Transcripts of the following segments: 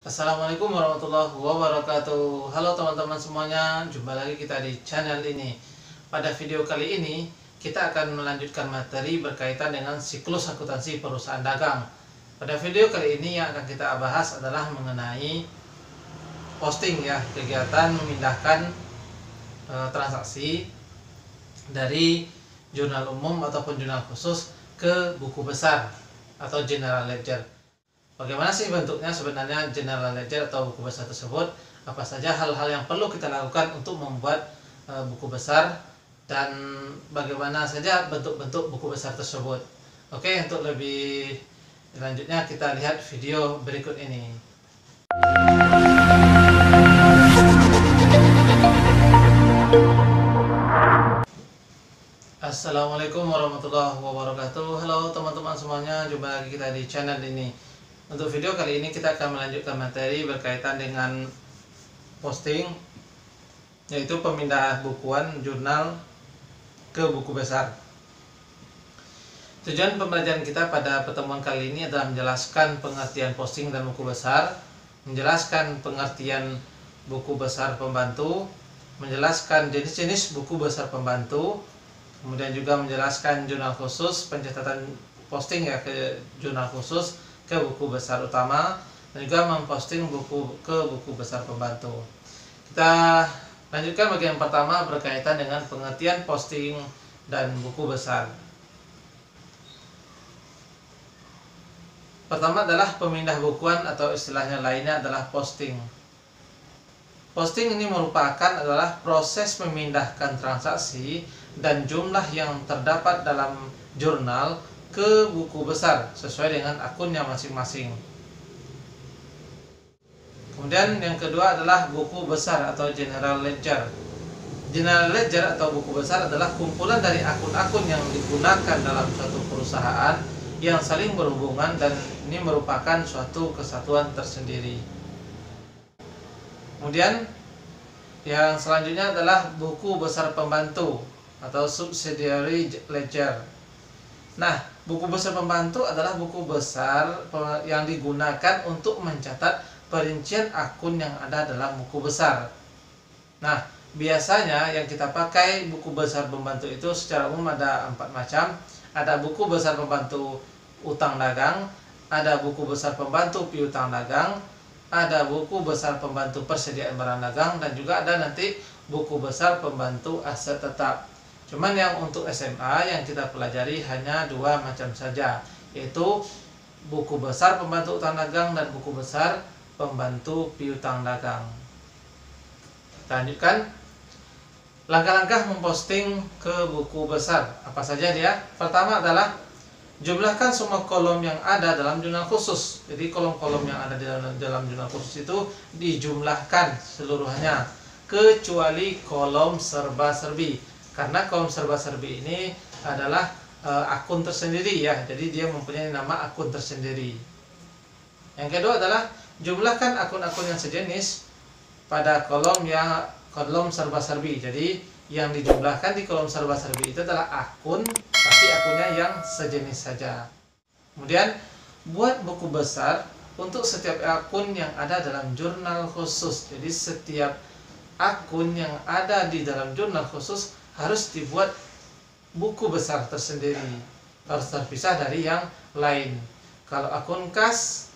Assalamualaikum warahmatullahi wabarakatuh. Halo teman-teman semuanya, jumpa lagi kita di channel ini. Pada video kali ini kita akan melanjutkan materi berkaitan dengan siklus akuntansi perusahaan dagang. Pada video kali ini yang akan kita bahas adalah mengenai posting ya, kegiatan memindahkan transaksi dari jurnal umum ataupun jurnal khusus ke buku besar atau general ledger. Bagaimana sih bentuknya sebenarnya general ledger atau buku besar tersebut? Apa saja hal-hal yang perlu kita lakukan untuk membuat buku besar, dan bagaimana saja bentuk-bentuk buku besar tersebut? Oke, untuk lebih lanjutnya kita lihat video berikut ini. Assalamualaikum warahmatullahi wabarakatuh. Halo teman-teman semuanya, jumpa lagi kita di channel ini. Untuk video kali ini kita akan melanjutkan materi berkaitan dengan posting, yaitu pemindahan bukuan jurnal ke buku besar. Tujuan pembelajaran kita pada pertemuan kali ini adalah menjelaskan pengertian posting dan buku besar, menjelaskan pengertian buku besar pembantu, menjelaskan jenis-jenis buku besar pembantu, kemudian juga menjelaskan jurnal khusus, pencatatan posting ya ke jurnal khusus ke buku besar utama, dan juga memposting buku ke buku besar pembantu. Kita lanjutkan bagian pertama berkaitan dengan pengertian posting dan buku besar. Pertama adalah pemindah bukuan atau istilahnya lainnya adalah posting. Posting ini merupakan adalah proses memindahkan transaksi dan jumlah yang terdapat dalam jurnal ke buku besar sesuai dengan akunnya masing-masing. Kemudian yang kedua adalah buku besar atau general ledger. General ledger atau buku besar adalah kumpulan dari akun-akun yang digunakan dalam suatu perusahaan yang saling berhubungan, dan ini merupakan suatu kesatuan tersendiri. Kemudian yang selanjutnya adalah buku besar pembantu atau subsidiary ledger. Nah, buku besar pembantu adalah buku besar yang digunakan untuk mencatat perincian akun yang ada dalam buku besar. Nah, biasanya yang kita pakai buku besar pembantu itu secara umum ada 4 macam. Ada buku besar pembantu utang dagang, ada buku besar pembantu piutang dagang, ada buku besar pembantu persediaan barang dagang, dan juga ada nanti buku besar pembantu aset tetap. Cuman yang untuk SMA yang kita pelajari hanya 2 macam saja, yaitu buku besar pembantu utang dagang dan buku besar pembantu piutang dagang. Kita lanjutkan langkah-langkah memposting ke buku besar. Apa saja dia? Pertama adalah jumlahkan semua kolom yang ada dalam jurnal khusus. Jadi kolom-kolom yang ada di dalam jurnal khusus itu dijumlahkan seluruhnya, kecuali kolom serba-serbi. Karena kolom serba-serbi ini adalah akun tersendiri ya, jadi dia mempunyai nama akun tersendiri. Yang kedua adalah jumlahkan akun-akun yang sejenis pada kolom serba-serbi. Jadi yang dijumlahkan di kolom serba-serbi itu adalah akun, tapi akunnya yang sejenis saja. Kemudian buat buku besar untuk setiap akun yang ada dalam jurnal khusus. Jadi setiap akun yang ada di dalam jurnal khusus harus dibuat buku besar tersendiri, harus terpisah dari yang lain. Kalau akun kas,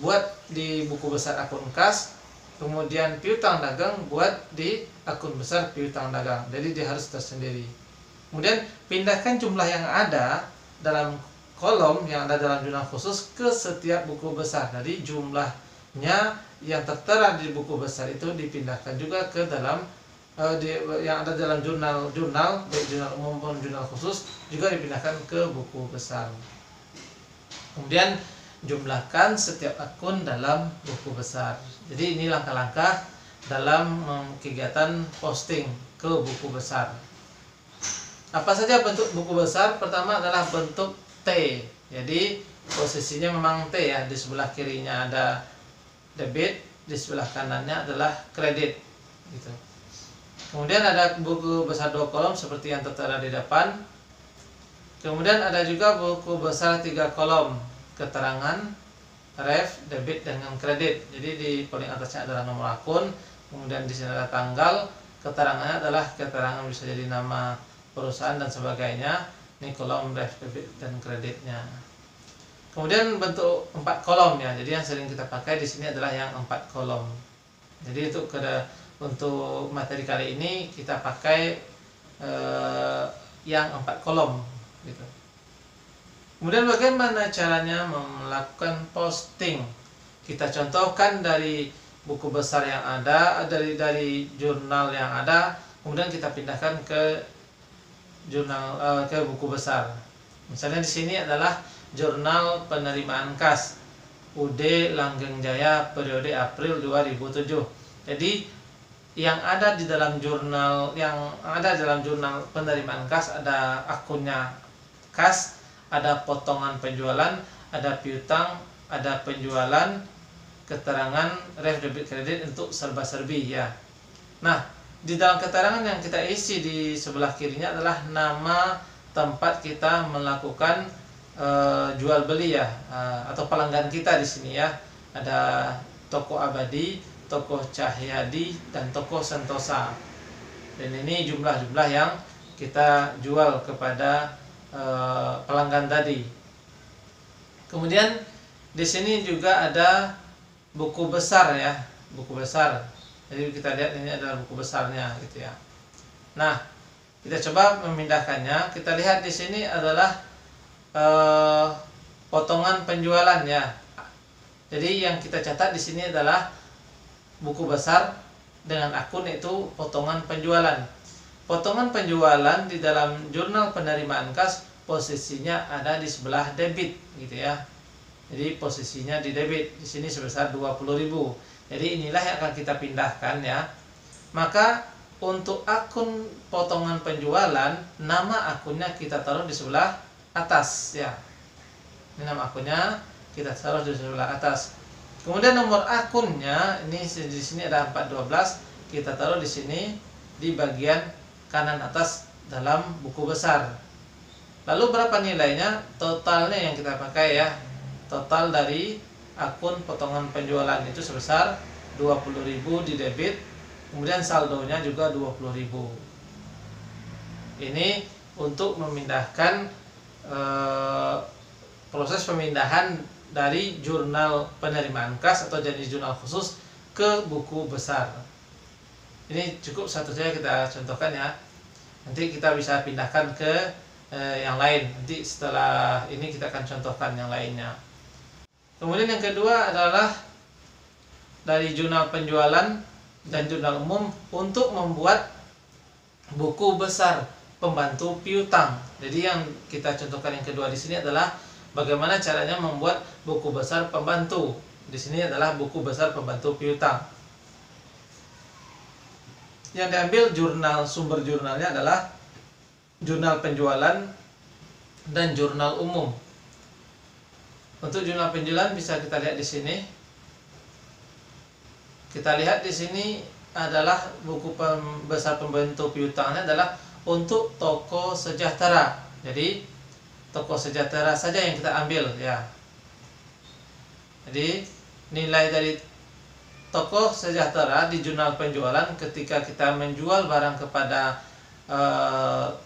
buat di buku besar akun kas. Kemudian piutang dagang, buat di akun besar piutang dagang. Jadi dia harus tersendiri. Kemudian pindahkan jumlah yang ada dalam kolom yang ada dalam jurnal khusus ke setiap buku besar. Jadi jumlahnya yang tertera di buku besar itu dipindahkan juga ke dalam yang ada dalam jurnal baik jurnal umum maupun jurnal khusus, juga dipindahkan ke buku besar. Kemudian jumlahkan setiap akun dalam buku besar. Jadi ini langkah-langkah dalam kegiatan posting ke buku besar. Apa saja bentuk buku besar? Pertama adalah bentuk T. Jadi posisinya memang T ya, di sebelah kirinya ada debit, di sebelah kanannya adalah kredit gitu. Kemudian ada buku besar 2 kolom seperti yang tertera di depan. Kemudian ada juga buku besar 3 kolom, keterangan, ref, debit dengan kredit. Jadi di paling atasnya adalah nomor akun, kemudian di sini ada tanggal, keterangannya adalah keterangan bisa jadi nama perusahaan dan sebagainya. Ini kolom ref, debit dan kreditnya. Kemudian bentuk 4 kolom ya. Jadi yang sering kita pakai di sini adalah yang 4 kolom. Jadi untuk materi kali ini kita pakai yang 4 kolom gitu. Kemudian bagaimana caranya melakukan posting? Kita contohkan dari buku besar yang ada, dari jurnal yang ada, kemudian kita pindahkan ke jurnal ke buku besar. Misalnya di sini adalah jurnal penerimaan kas UD Langgeng Jaya periode April 2007. Jadi yang ada di dalam jurnal penerimaan kas ada akunnya kas, ada potongan penjualan, ada piutang, ada penjualan, keterangan ref debit kredit untuk serba-serbi ya. Nah, di dalam keterangan yang kita isi di sebelah kirinya adalah nama tempat kita melakukan jual beli ya, atau pelanggan kita di sini ya. Ada toko Abadi, toko Cahyadi, dan toko Sentosa. Dan ini jumlah-jumlah yang kita jual kepada pelanggan tadi. Kemudian di sini juga ada buku besar ya, buku besar. Jadi kita lihat ini adalah buku besarnya gitu ya. Nah, kita coba memindahkannya. Kita lihat di sini adalah potongan penjualan ya. Jadi yang kita catat di sini adalah buku besar dengan akun itu potongan penjualan. Potongan penjualan di dalam jurnal penerimaan kas posisinya ada di sebelah debit gitu ya. Jadi posisinya di debit di sini sebesar 20.000. Jadi inilah yang akan kita pindahkan ya. Maka untuk akun potongan penjualan, nama akunnya kita taruh di sebelah atas ya. Ini nama akunnya kita taruh di sebelah atas. Kemudian nomor akunnya ini di sini ada 412, kita taruh di sini di bagian kanan atas dalam buku besar. Lalu berapa nilainya? Totalnya yang kita pakai ya. Total dari akun potongan penjualan itu sebesar 20.000 di debit, kemudian saldonya juga 20.000. Ini untuk memindahkan proses pemindahan dari jurnal penerimaan kas atau jenis jurnal khusus ke buku besar. Ini cukup satu saja kita contohkan ya. Nanti kita bisa pindahkan ke yang lain. Nanti setelah ini kita akan contohkan yang lainnya. Kemudian yang kedua adalah dari jurnal penjualan dan jurnal umum untuk membuat buku besar pembantu piutang. Jadi yang kita contohkan yang kedua di sini adalah bagaimana caranya membuat buku besar pembantu. Di sini adalah buku besar pembantu piutang. Yang diambil sumber jurnalnya adalah jurnal penjualan dan jurnal umum. Untuk jurnal penjualan bisa kita lihat di sini. Kita lihat di sini adalah buku besar pembantu piutangnya adalah untuk toko sejahtera. Jadi toko sejahtera saja yang kita ambil ya. Jadi nilai dari toko sejahtera di jurnal penjualan ketika kita menjual barang kepada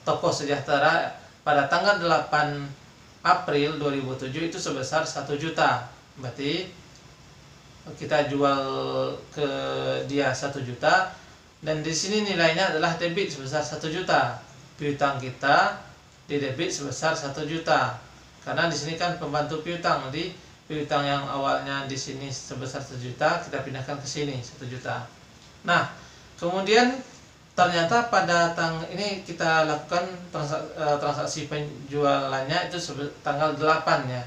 toko sejahtera pada tanggal 8 April 2007 itu sebesar 1 juta. Berarti kita jual ke dia 1 juta dan di sini nilainya adalah debit sebesar 1 juta. Piutang kita di debit sebesar 1 juta. Karena di sini kan pembantu piutang, jadi piutang yang awalnya di sini sebesar 1 juta kita pindahkan ke sini 1 juta. Nah, kemudian ternyata pada ini kita lakukan transaksi penjualannya itu tanggal 8 ya.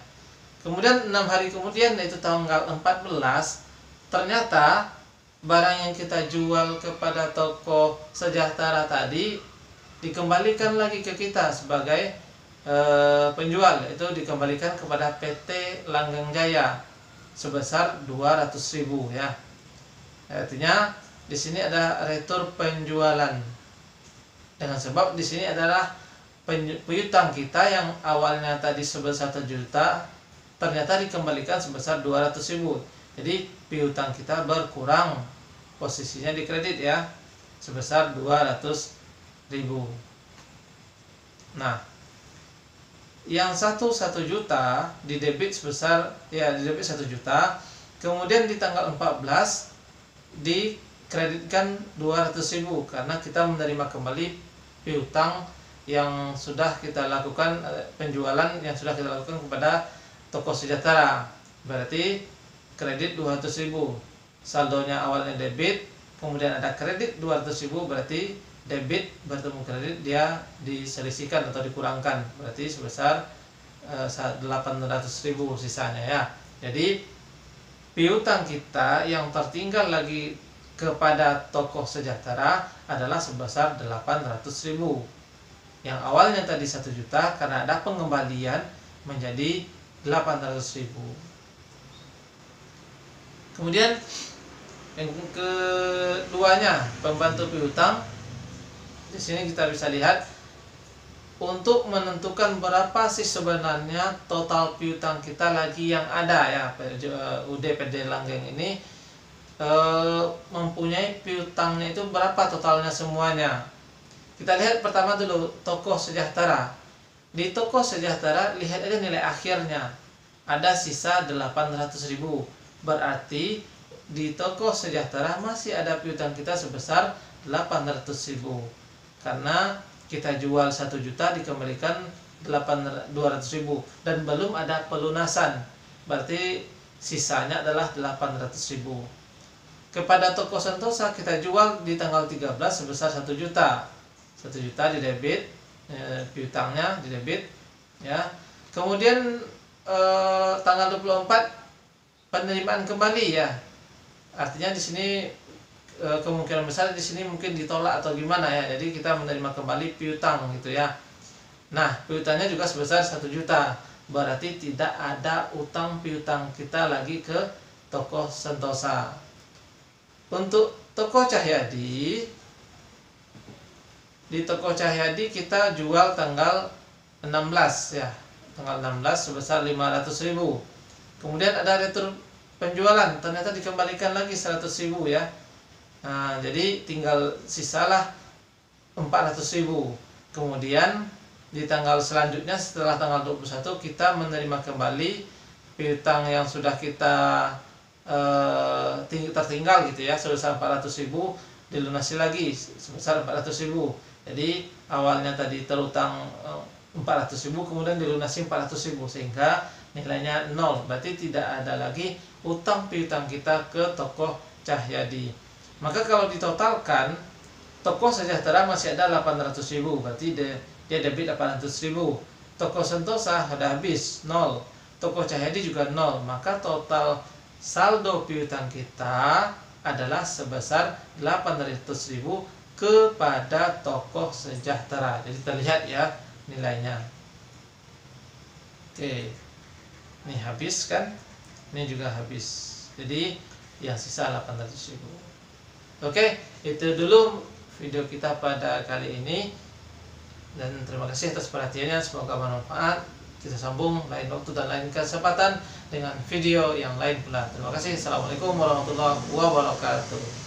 Kemudian 6 hari kemudian yaitu tanggal 14 ternyata barang yang kita jual kepada toko sejahtera tadi dikembalikan lagi ke kita sebagai penjual, itu dikembalikan kepada PT Langgeng Jaya sebesar 200.000 ya. Artinya di sini ada retur penjualan. Dengan sebab di sini adalah piutang kita yang awalnya tadi sebesar 1 juta ternyata dikembalikan sebesar 200.000. Jadi piutang kita berkurang, posisinya di kredit ya, sebesar 200.000. Nah, yang 1 juta di debit sebesar di debit 1 juta, kemudian di tanggal 14 dikreditkan 200.000 karena kita menerima kembali piutang yang sudah kita lakukan, penjualan yang sudah kita lakukan kepada toko sejahtera. Berarti kredit 200.000, saldonya awalnya debit, kemudian ada kredit 200.000, berarti debit bertemu kredit dia diselisihkan atau dikurangkan, berarti sebesar 800.000 sisanya ya. Jadi piutang kita yang tertinggal lagi kepada toko sejahtera adalah sebesar 800.000. Yang awalnya tadi 1 juta, karena ada pengembalian menjadi 800.000. Kemudian yang keduanya, pembantu piutang. Di sini kita bisa lihat untuk menentukan berapa sih sebenarnya total piutang kita lagi yang ada ya. UD-PD Langgeng ini mempunyai piutangnya itu berapa totalnya semuanya. Kita lihat pertama dulu toko sejahtera. Di toko sejahtera lihat aja nilai akhirnya, ada sisa 800.000. Berarti di toko sejahtera masih ada piutang kita sebesar 800.000. Karena kita jual 1 juta dikembalikan 200.000 dan belum ada pelunasan. Berarti sisanya adalah 800.000. Kepada toko Sentosa kita jual di tanggal 13 sebesar 1 juta. 1 juta di debit, piutangnya di debit ya. Kemudian tanggal 24 penerimaan kembali ya. Artinya di sini kemungkinan besar di sini mungkin ditolak atau gimana ya. Jadi kita menerima kembali piutang gitu ya. Nah, piutangnya juga sebesar 1 juta. Berarti tidak ada utang piutang kita lagi ke toko Sentosa. Untuk toko Cahyadi, di toko Cahyadi kita jual tanggal 16 ya. Tanggal 16 sebesar 500.000. Kemudian ada retur penjualan, ternyata dikembalikan lagi 100.000 ya. Nah, jadi tinggal sisalah 400.000. Kemudian di tanggal selanjutnya setelah tanggal 21 kita menerima kembali piutang yang sudah kita tertinggal gitu ya, sebesar 400.000, dilunasi lagi sebesar 400.000. Jadi awalnya tadi terutang 400.000, kemudian dilunasi 400.000 sehingga nilainya 0. Berarti tidak ada lagi utang piutang kita ke toko Cahyadi. Maka kalau ditotalkan, toko sejahtera masih ada 800.000, berarti dia debit 800.000. Toko Sentosa sudah habis 0, toko Cahyadi juga 0. Maka total saldo piutang kita adalah sebesar 800.000 kepada toko sejahtera. Jadi terlihat ya nilainya. Oke, ini habis kan, ini juga habis. Jadi yang sisa 800.000. Oke, itu dulu video kita pada kali ini, dan terima kasih atas perhatiannya. Semoga bermanfaat. Kita sambung lain waktu dan lain kesempatan dengan video yang lain pula. Terima kasih. Assalamualaikum warahmatullahi wabarakatuh.